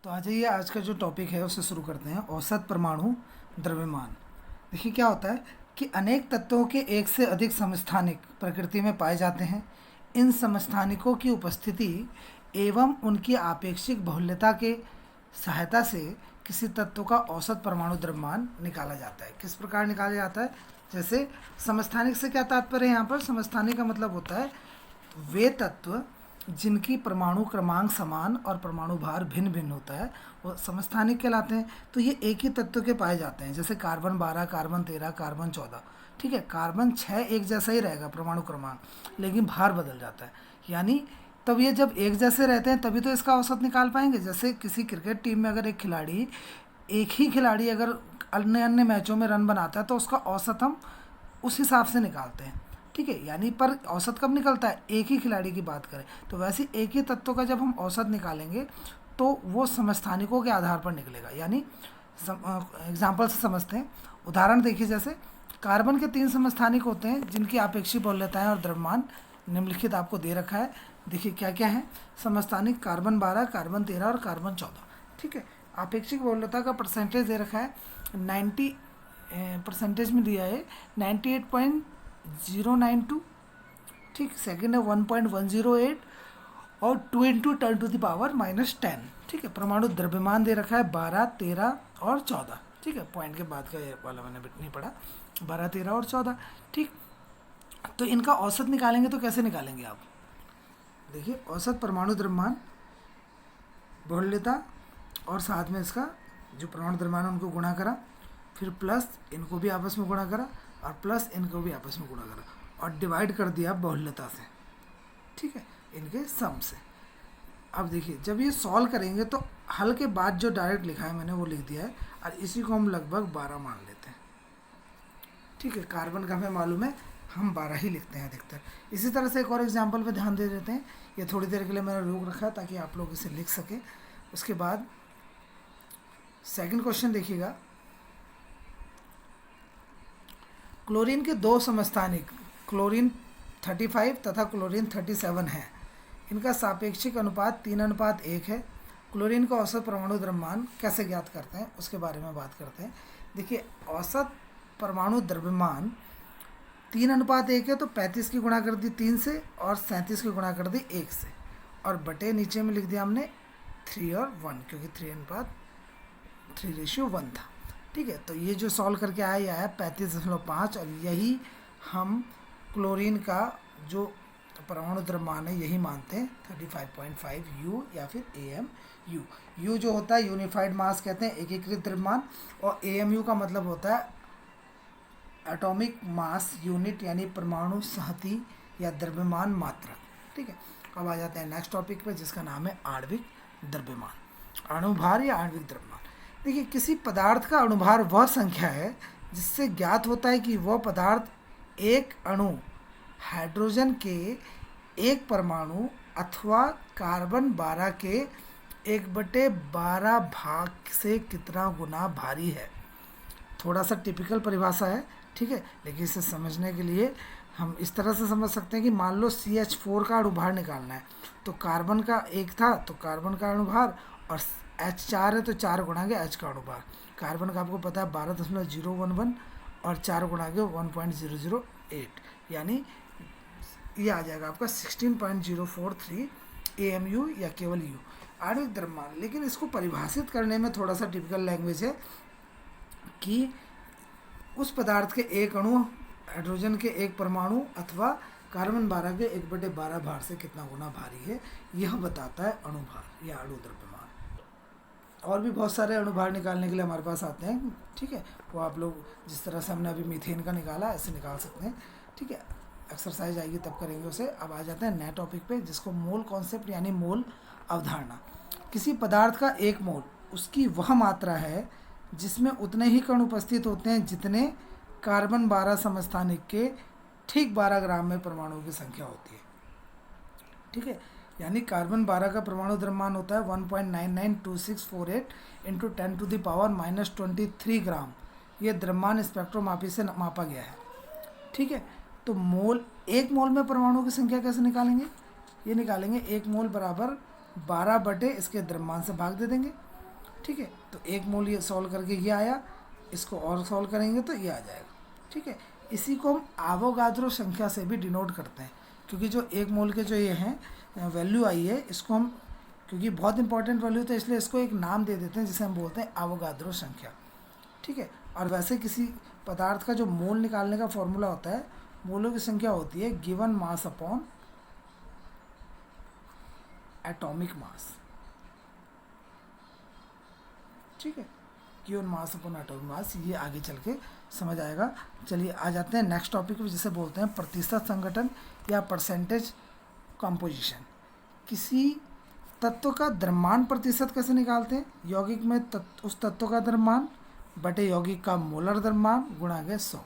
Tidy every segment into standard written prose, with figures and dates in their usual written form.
तो आ जाइए, आज का जो टॉपिक है उसे शुरू करते हैं। औसत परमाणु द्रव्यमान। देखिए क्या होता है कि अनेक तत्वों के एक से अधिक समस्थानिक प्रकृति में पाए जाते हैं। इन समस्थानिकों की उपस्थिति एवं उनकी आपेक्षिक बहुल्यता के सहायता से किसी तत्व का औसत परमाणु द्रव्यमान निकाला जाता है। किस प्रकार निकाला जाता है? जैसे समस्थानिक से क्या तात्पर्य है? यहाँ पर समस्थानिक का मतलब होता है वे तत्व जिनकी परमाणु क्रमांक समान और परमाणु भार भिन्न भिन्न होता है, वो समस्थानिक कहलाते हैं। तो ये एक ही तत्व के पाए जाते हैं, जैसे कार्बन 12, कार्बन 13, कार्बन 14। ठीक है, कार्बन 6 एक जैसा ही रहेगा परमाणु क्रमांक, लेकिन भार बदल जाता है। यानी तब ये जब एक जैसे रहते हैं तभी तो इसका औसत निकाल पाएंगे। जैसे किसी क्रिकेट टीम में अगर एक ही खिलाड़ी अगर अन्य अन्य मैचों में रन बनाता है तो उसका औसत हम उस हिसाब से निकालते हैं। ठीक है, यानी पर औसत कब निकलता है? एक ही खिलाड़ी की बात करें तो वैसे एक ही तत्व का जब हम औसत निकालेंगे तो वो समस्थानिकों के आधार पर निकलेगा। यानी एग्जाम्पल से समझते हैं। उदाहरण देखिए, जैसे कार्बन के 3 समस्थानिक होते हैं जिनकी आपेक्षिक बहुल्यताएं और द्रव्यमान निम्नलिखित आपको दे रखा है। देखिए क्या क्या है समस्थानिक: कार्बन 12, कार्बन 13 और कार्बन 14। ठीक है, आपेक्षिक बहुल्यता का परसेंटेज दे रखा है 90 परसेंटेज में दिया है 98.092। ठीक, सेकेंड है 1.108 और 2 इंटू 10⁻⁻10। ठीक है, परमाणु द्रव्यमान दे रखा है 12, 13 और 14। ठीक है, पॉइंट के बाद का ये वाला मैंने नहीं पढ़ा, 12, 13 और 14। ठीक, तो इनका औसत निकालेंगे तो कैसे निकालेंगे आप? देखिए, औसत परमाणु द्रव्यमान, बहुल्यता और साथ में इसका जो परमाणु द्रव्यमान है उनको गुणा करा, फिर प्लस इनको भी आपस में गुणा करा और प्लस इनको भी आपस में गुणा करा और डिवाइड कर दिया बहुल्यता से। ठीक है, इनके सम से। अब देखिए, जब ये सॉल्व करेंगे तो हल के बाद जो डायरेक्ट लिखा है मैंने वो लिख दिया है और इसी को हम लगभग 12 मान लेते हैं। ठीक है, कार्बन का हमें मालूम है, हम 12 ही लिखते हैं अधिकतर। इसी तरह से एक और एग्जाम्पल पे ध्यान दे देते हैं। ये थोड़ी देर के लिए मैंने रोक रखा है ताकि आप लोग इसे लिख सकें। उसके बाद सेकंड क्वेश्चन देखिएगा। क्लोरीन के 2 समस्थानिक क्लोरीन 35 तथा क्लोरीन 37 हैं। इनका सापेक्षिक अनुपात 3:1 है। क्लोरीन का औसत परमाणु द्रव्यमान कैसे ज्ञात करते हैं उसके बारे में बात करते हैं। देखिए, औसत परमाणु द्रव्यमान 3:1 है तो 35 की गुणा कर दी 3 से और 37 की गुणा कर दी 1 से और बटे नीचे में लिख दिया हमने 3 और 1, क्योंकि 3:3:1 था। ठीक है, तो ये जो सॉल्व करके आया ये आया 35.5 और यही हम क्लोरीन का जो परमाणु द्रव्यमान है यही मानते हैं 35.5 यू या फिर AMU। यू जो होता है यूनिफाइड मास कहते हैं, एकीकृत द्रव्यमान, और AMU का मतलब होता है एटॉमिक मास यूनिट, यानी परमाणु संहति या द्रव्यमान मात्रक। ठीक है, अब आ जाते हैं नेक्स्ट टॉपिक पे जिसका नाम है आणविक द्रव्यमान, अणुभार या आणविक द्रव्यमान। देखिए, किसी पदार्थ का अणुभार वह संख्या है जिससे ज्ञात होता है कि वह पदार्थ एक अणु हाइड्रोजन के एक परमाणु अथवा कार्बन 12 के 1/12 भाग से कितना गुना भारी है। थोड़ा सा टिपिकल परिभाषा है, ठीक है, लेकिन इसे समझने के लिए हम इस तरह से समझ सकते हैं कि मान लो CH4 का अणुभार निकालना है तो कार्बन का 1 था तो कार्बन का अणुभार, और H4 है तो 4 गुणा के H का अणुभार। कार्बन का आपको पता है 12.011 और 4 गुणा के 1.008, यानी ये आ जाएगा आपका 16.043 AMU या केवल U, आणविक द्रव्यमान। लेकिन इसको परिभाषित करने में थोड़ा सा टिपिकल लैंग्वेज है कि उस पदार्थ के एक अणु हाइड्रोजन के एक परमाणु अथवा कार्बन 12 के 1/12 भार से कितना गुना भारी है, यह बताता है अणुभार या अणु द्रव्यमान। और भी बहुत सारे अणुभार निकालने के लिए हमारे पास आते हैं। ठीक है, वो आप लोग जिस तरह से हमने अभी मीथेन का निकाला ऐसे निकाल सकते हैं। ठीक है, एक्सरसाइज आएगी तब करेंगे उसे। अब आ जाते हैं नए टॉपिक पे जिसको मोल कॉन्सेप्ट यानी मोल अवधारणा। किसी पदार्थ का एक मोल उसकी वह मात्रा है जिसमें उतने ही कण उपस्थित होते हैं जितने कार्बन 12 समस्थानिक के ठीक 12 ग्राम में परमाणुओं की संख्या होती है। ठीक है, यानी कार्बन 12 का परमाणु द्रव्यमान होता है 1.992648 इंटू 10⁻⁻23 ग्राम। ये द्रव्यमान स्पेक्ट्रोमापी से मापा गया है। ठीक है, तो मोल, एक मोल में परमाणुओं की संख्या कैसे निकालेंगे? ये निकालेंगे 1 मोल बराबर 12 बटे इसके द्रव्यमान से भाग दे देंगे। ठीक है, तो एक मोल ये सॉल्व करके ये आया, इसको और सॉल्व करेंगे तो ये आ जाएगा। ठीक है, इसी को हम एवोगाद्रो संख्या से भी डिनोट करते हैं, क्योंकि जो एक मोल के जो ये हैं वैल्यू आई है, इसको हम, क्योंकि बहुत इंपॉर्टेंट वैल्यू तो इसलिए इसको एक नाम दे देते हैं जिसे हम बोलते हैं एवोगाद्रो संख्या। ठीक है, और वैसे किसी पदार्थ का जो मोल निकालने का फॉर्मूला होता है, मोलों की संख्या होती है given mass upon atomic mass. ठीक है, given mass upon atomic mass, ये आगे चल के समझ आएगा। चलिए आ जाते हैं नेक्स्ट टॉपिक पे, जिसे बोलते हैं प्रतिशत संगठन या परसेंटेज कंपोजिशन। किसी तत्व का द्रव्यमान प्रतिशत कैसे निकालते हैं? यौगिक में उस तत्व का द्रव्यमान बटे यौगिक का मोलर द्रव्यमान गुणा गया 100।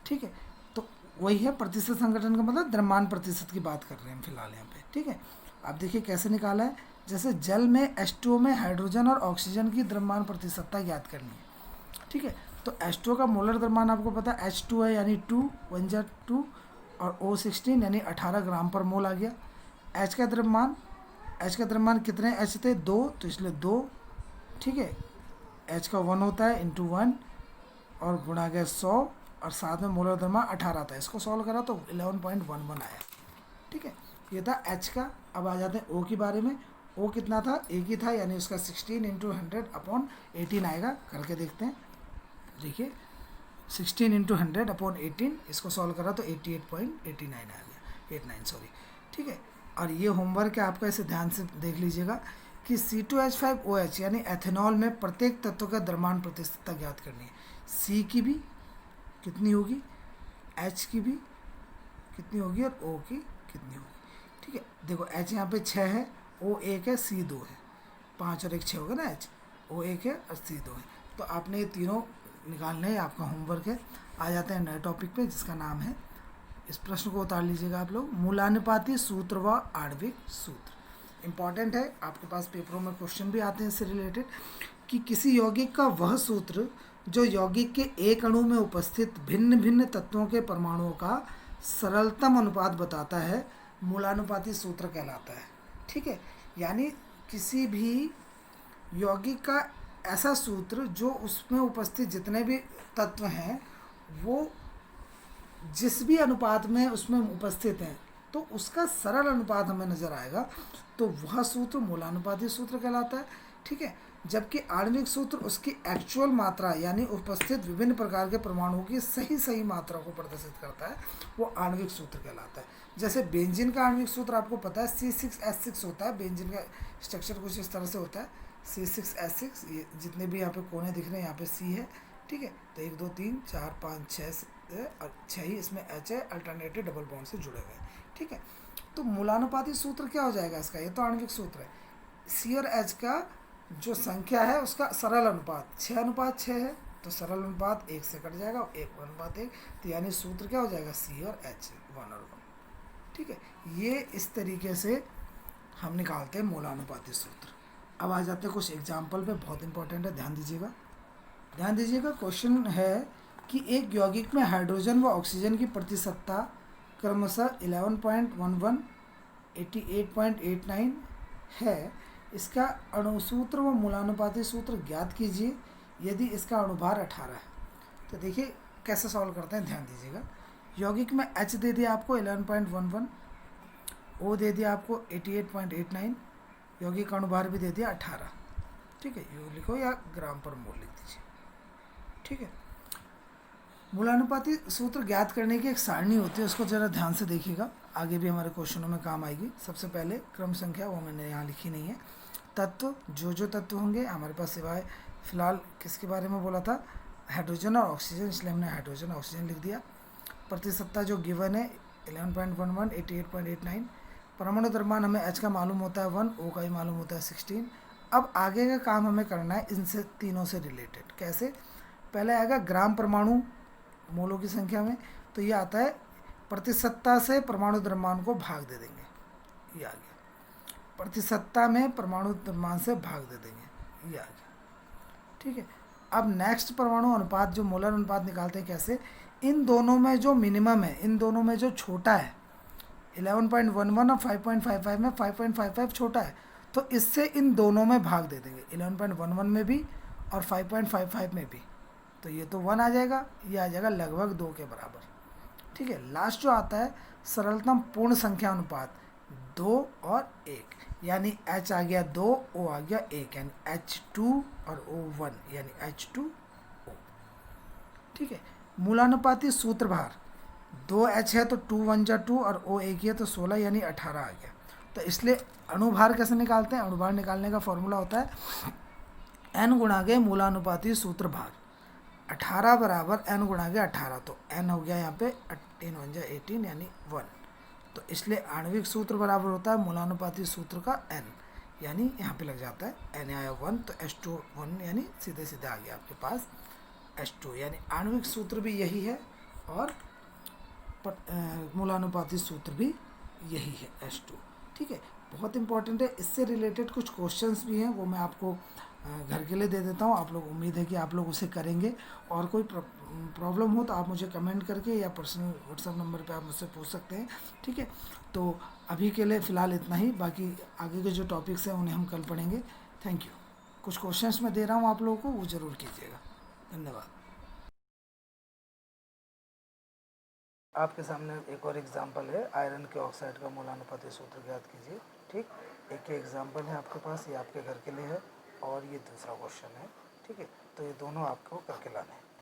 ठीक है, तो वही है प्रतिशत संगठन का मतलब द्रव्यमान प्रतिशत की बात कर रहे हैं हम फिलहाल यहाँ पे। ठीक है, आप देखिए कैसे निकाला है। जैसे जल में H2O में हाइड्रोजन और ऑक्सीजन की द्रव्यमान प्रतिशतता ज्ञात करनी है। ठीक है, तो H2O का मोलर द्रव्यमान आपको पता है H2 है, यानी 2 1 जा 2, और O16 यानी 18 ग्राम पर मोल आ गया। H का द्रव्यमान कितने H थे? 2, तो इसलिए 2। ठीक है, H का 1 होता है इंटू 1 और गुणा गया 100, और साथ में मोलर द्रव्यमान 18 था। इसको सॉल्व करा तो 11.11 आया। ठीक है, ये था H का। अब आ जाते हैं O के बारे में। O कितना था? एक ही था, यानी उसका 16 इंटू 100 अपॉन 18 आएगा। करके देखते हैं। देखिए 16 इंटू 100 अपॉन 18, इसको सॉल्व करा तो 88.89 आ गया, 89 सॉरी। ठीक है, और ये होमवर्क है आपका, इसे ध्यान से देख लीजिएगा कि C2H5OH यानी एथेनॉल में प्रत्येक तत्व का द्रव्यमान प्रतिशतता ज्ञात करनी है। C की भी कितनी होगी, H की भी कितनी होगी और O की कितनी होगी। ठीक है, देखो H यहाँ पे 6 है, O 1 है, C 2 है, 5 और 1 6 होगा ना। H O 1 है और C 2 है। तो आपने ये तीनों निकालने हैं, आपका होमवर्क है। आ जाते हैं नए टॉपिक पे, जिसका नाम है, इस प्रश्न को उतार लीजिएगा आप लोग, मूलानुपाती सूत्र व आणविक सूत्र। इम्पॉर्टेंट है, आपके पास पेपरों में क्वेश्चन भी आते हैं इससे रिलेटेड, कि किसी यौगिक का वह सूत्र जो यौगिक के एक अणु में उपस्थित भिन्न भिन्न तत्वों के परमाणुओं का सरलतम अनुपात बताता है, मूलानुपाती सूत्र कहलाता है। ठीक है, यानी किसी भी यौगिक का ऐसा सूत्र जो उसमें उपस्थित जितने भी तत्व हैं वो जिस भी अनुपात में उसमें उपस्थित हैं, तो उसका सरल अनुपात हमें नज़र आएगा, तो वह सूत्र मूलानुपाती सूत्र कहलाता है। ठीक है, जबकि आणविक सूत्र उसकी एक्चुअल मात्रा यानी उपस्थित विभिन्न प्रकार के परमाणुओं की सही मात्रा को प्रदर्शित करता है, वो आणविक सूत्र कहलाता है। जैसे बेंजीन का आणविक सूत्र आपको पता है C6H6 होता है। बेंजीन का स्ट्रक्चर कुछ इस तरह से होता है, C6H6। ये जितने भी यहाँ पे कोने दिख रहे हैं, यहाँ पे C है। ठीक है, तो 1 2 3 4 5 6 और 6 ही इसमें H है, अल्टरनेटिव डबल बॉन्ड से जुड़े हुए हैं। ठीक है, तो मूलानुपाती सूत्र क्या हो जाएगा इसका? ये तो आणविक सूत्र है। C और H का जो संख्या है उसका सरल अनुपात 6:6 है, तो सरल अनुपात 1 से कट जाएगा, 1:1, तो यानी सूत्र क्या हो जाएगा? C और H 1 और 1। ठीक है, ये इस तरीके से हम निकालते हैं मूलानुपाती सूत्र। अब आ जाते हैं कुछ एग्जाम्पल पे, बहुत इंपॉर्टेंट है, ध्यान दीजिएगा। क्वेश्चन है कि एक यौगिक में हाइड्रोजन व ऑक्सीजन की प्रतिशतता क्रमशः 11.11, 88.89 है। इसका अणुसूत्र व मूलानुपाती सूत्र ज्ञात कीजिए यदि इसका अणुभार 18 है। तो देखिए कैसे सॉल्व करते हैं, ध्यान दीजिएगा। यौगिक में H दे दिया आपको 11.11, O दे दिया आपको 88.89, यौगिक का अणुभार भी दे दिया 18। ठीक है, यू लिखो या ग्राम पर मोल लिख दीजिए। ठीक है, मूलानुपाती सूत्र ज्ञात करने की एक सारणी होती है, उसको ज़रा ध्यान से देखिएगा, आगे भी हमारे क्वेश्चनों में काम आएगी। सबसे पहले क्रम संख्या, वो मैंने यहाँ लिखी नहीं है। तत्व, जो तत्व होंगे हमारे पास, सिवाय फिलहाल किसके बारे में बोला था? हाइड्रोजन और ऑक्सीजन, इसलिए हमने हाइड्रोजन ऑक्सीजन लिख दिया। प्रतिशतता जो गिवन है 11.11, 88.89। परमाणु द्रव्यमान हमें H का मालूम होता है 1, O का भी मालूम होता है 16। अब आगे का काम हमें करना है इनसे तीनों से रिलेटेड। कैसे? पहले आएगा ग्राम परमाणु मोलों की संख्या में, तो ये आता है प्रतिशतता से परमाणु द्रव्यमान को भाग दे देंगे, ये आ गया। प्रतिशतता में परमाणु द्रव्यमान से भाग दे देंगे, ये आ गया। ठीक है, अब नेक्स्ट परमाणु अनुपात जो मोलर अनुपात निकालते हैं कैसे? इन दोनों में जो मिनिमम है, इन दोनों में जो छोटा है 11.11 और 5.55 में 5.55 छोटा है, तो इससे इन दोनों में भाग दे देंगे, 11.11 में भी और 5.55 में भी। तो ये तो 1 आ जाएगा, ये आ जाएगा लगभग 2 के बराबर। ठीक है, लास्ट जो आता है सरलतम पूर्ण संख्या अनुपात 2 और 1, यानी H आ गया 2, O आ गया 1, यानी H2 और O 1, यानी H2O। ठीक है, मूलानुपाती सूत्र भार 2H है तो 2 1 जा 2 और O 1 ही है तो 16, यानी 18 आ गया। तो इसलिए अणुभार कैसे निकालते हैं? अणुभार निकालने का फॉर्मूला होता है n गुणा के मूलानुपाती सूत्र भार, 18 बराबर n गुणा के 18, तो n हो गया यहाँ पे 18 1 जा 18, यानी 1। तो इसलिए आणविक सूत्र बराबर होता है मूलानुपाती सूत्र का n, यानी यहाँ पे लग जाता है n आया 1 तो H2 1, यानी सीधे सीधे आ गया आपके पास H2, यानी आणविक सूत्र भी यही है और मूलानुपाती सूत्र भी यही है H2। ठीक है, बहुत इंपॉर्टेंट है। इससे रिलेटेड कुछ क्वेश्चंस भी हैं, वो मैं आपको घर के लिए दे देता हूँ। आप लोग, उम्मीद है कि आप लोग उसे करेंगे, और कोई प्रॉब्लम हो तो आप मुझे कमेंट करके या पर्सनल व्हाट्सएप नंबर पे आप मुझसे पूछ सकते हैं। ठीक है, तो अभी के लिए फ़िलहाल इतना ही, बाकी आगे के जो टॉपिक्स हैं उन्हें हम कल पढ़ेंगे। Thank you. कुछ क्वेश्चंस मैं दे रहा हूँ आप लोगों को, वो ज़रूर कीजिएगा। धन्यवाद। आपके सामने एक और एग्जाम्पल है, आयरन के ऑक्साइड का मूलानुपाती सूत्र ज्ञात कीजिए। ठीक, एक ही एग्जाम्पल है आपके पास, ये आपके घर के लिए है और ये दूसरा क्वेश्चन है। ठीक है, तो ये दोनों आपको करके लाने हैं।